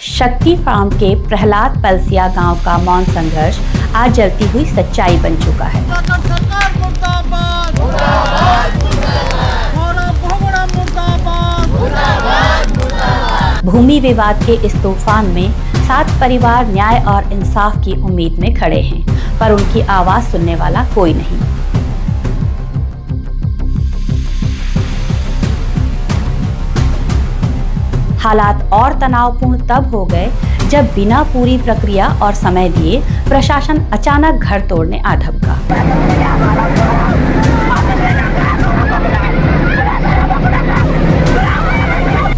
शक्ति फार्म के प्रहलाद पलसिया गांव का मौन संघर्ष आज जलती हुई सच्चाई बन चुका है। भूमि विवाद के इस तूफान में 7 परिवार न्याय और इंसाफ की उम्मीद में खड़े हैं, पर उनकी आवाज सुनने वाला कोई नहीं। हालात और तनावपूर्ण तब हो गए जब बिना पूरी प्रक्रिया और समय दिए प्रशासन अचानक घर तोड़ने आ धमका।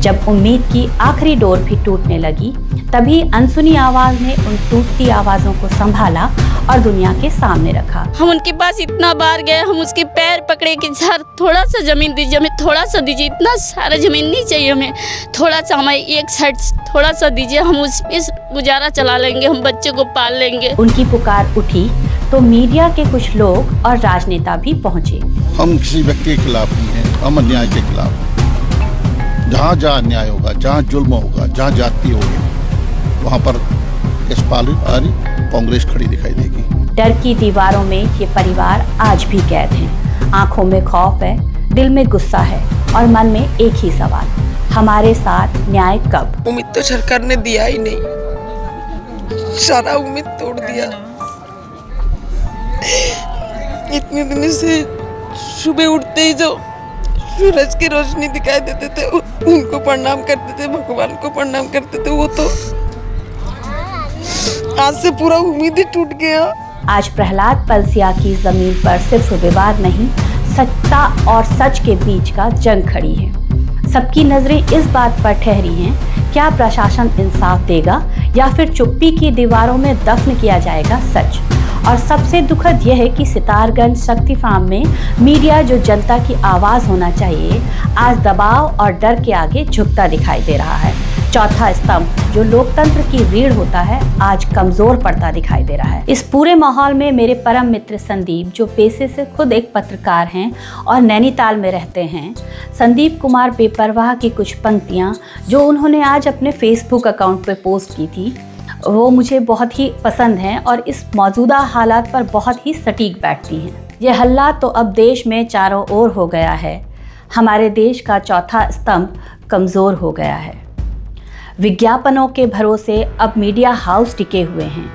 जब उम्मीद की आखिरी डोर भी टूटने लगी, तभी अनसुनी आवाज ने उन टूटती आवाजों को संभाला और दुनिया के सामने रखा। हम उनके पास इतना बार गए, हम उसके पैर पकड़े कि सर थोड़ा सा जमीन दीजिए, हमें थोड़ा सा दीजिए, इतना सारा जमीन नहीं चाहिए हमें, थोड़ा सा हमें एक साइड थोड़ा सा दीजिए, हम उस पे गुजारा चला लेंगे, हम बच्चे को पाल लेंगे। उनकी पुकार उठी तो मीडिया के कुछ लोग और राजनेता भी पहुंचे। हम किसी व्यक्ति के खिलाफ नहीं है, हम अन्याय के खिलाफ। जहाँ जहाँ अन्याय होगा, जहाँ जुल्म होगा, जहाँ जाति होगी, वहाँ पर कांग्रेस खड़ी दिखाई देगी। डर की दीवारों में ये परिवार आज भी कैद हैं। आंखों में खौफ है, दिल में गुस्सा है और मन में एक ही सवाल, हमारे साथ न्याय कब? उम्मीद तो सरकार ने दिया ही नहीं, सारा उम्मीद तोड़ दिया। इतने दिन से सुबह उठते ही जो सूरज की रोशनी दिखाई देते थे, उनको प्रणाम करते थे, भगवान को प्रणाम करते थे, वो तो आज से पूरा उम्मीद ही टूट गया। आज प्रहलाद पलसिया की जमीन पर सिर्फ विवाद नहीं, सत्ता और सच के बीच का जंग खड़ी है। सबकी नजरें इस बात पर ठहरी हैं, क्या प्रशासन इंसाफ देगा या फिर चुप्पी की दीवारों में दफन किया जाएगा सच। और सबसे दुखद यह है कि सितारगंज शक्ति फार्म में मीडिया, जो जनता की आवाज होना चाहिए, आज दबाव और डर के आगे झुकता दिखाई दे रहा है। चौथा स्तंभ, जो लोकतंत्र की रीढ़ होता है, आज कमजोर पड़ता दिखाई दे रहा है। इस पूरे माहौल में मेरे परम मित्र संदीप, जो पेशे से खुद एक पत्रकार हैं और नैनीताल में रहते हैं, संदीप कुमार बेपरवाह की कुछ पंक्तियां जो उन्होंने आज अपने फेसबुक अकाउंट पर पोस्ट की थी, वो मुझे बहुत ही पसंद हैं और इस मौजूदा हालात पर बहुत ही सटीक बैठती हैं। ये हल्ला तो अब देश में चारों ओर हो गया है। हमारे देश का चौथा स्तंभ कमज़ोर हो गया है। विज्ञापनों के भरोसे अब मीडिया हाउस टिके हुए हैं।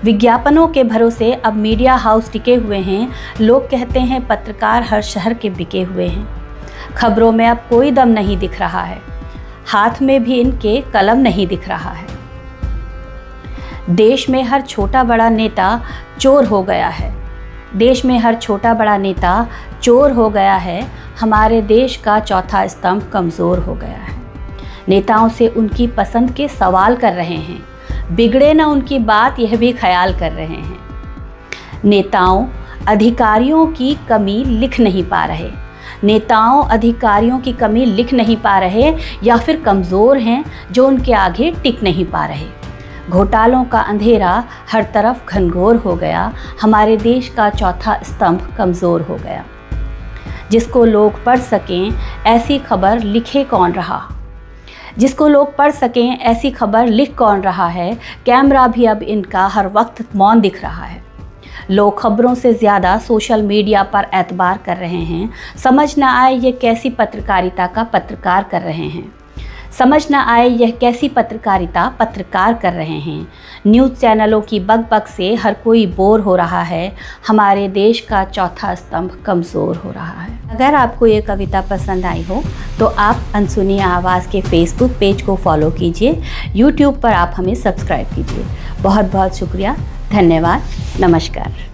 विज्ञापनों के भरोसे अब मीडिया हाउस टिके हुए हैं। लोग कहते हैं पत्रकार हर शहर के बिके हुए हैं। खबरों में अब कोई दम नहीं दिख रहा है, हाथ में भी इनके कलम नहीं दिख रहा है। देश में हर छोटा बड़ा नेता चोर हो गया है। देश में हर छोटा बड़ा नेता चोर हो गया है। हमारे देश का चौथा स्तंभ कमज़ोर हो गया है। नेताओं से उनकी पसंद के सवाल कर रहे हैं, बिगड़े ना उनकी बात यह भी ख्याल कर रहे हैं। नेताओं अधिकारियों की कमी लिख नहीं पा रहे। नेताओं अधिकारियों की कमी लिख नहीं पा रहे या फिर कमज़ोर हैं जो उनके आगे टिक नहीं पा रहे। घोटालों का अंधेरा हर तरफ घनघोर हो गया। हमारे देश का चौथा स्तंभ कमज़ोर हो गया। जिसको लोग पढ़ सकें ऐसी खबर लिखे कौन रहा? जिसको लोग पढ़ सकें ऐसी खबर लिख कौन रहा है? कैमरा भी अब इनका हर वक्त मौन दिख रहा है। लोग खबरों से ज़्यादा सोशल मीडिया पर एतबार कर रहे हैं। समझ ना आए ये कैसी पत्रकारिता का पत्रकार कर रहे हैं। समझ ना आए यह कैसी पत्रकारिता पत्रकार कर रहे हैं। न्यूज़ चैनलों की बकबक से हर कोई बोर हो रहा है। हमारे देश का चौथा स्तंभ कमज़ोर हो रहा है। अगर आपको ये कविता पसंद आई हो तो आप अनसुनी आवाज़ के फेसबुक पेज को फॉलो कीजिए। यूट्यूब पर आप हमें सब्सक्राइब कीजिए। बहुत बहुत शुक्रिया, धन्यवाद, नमस्कार।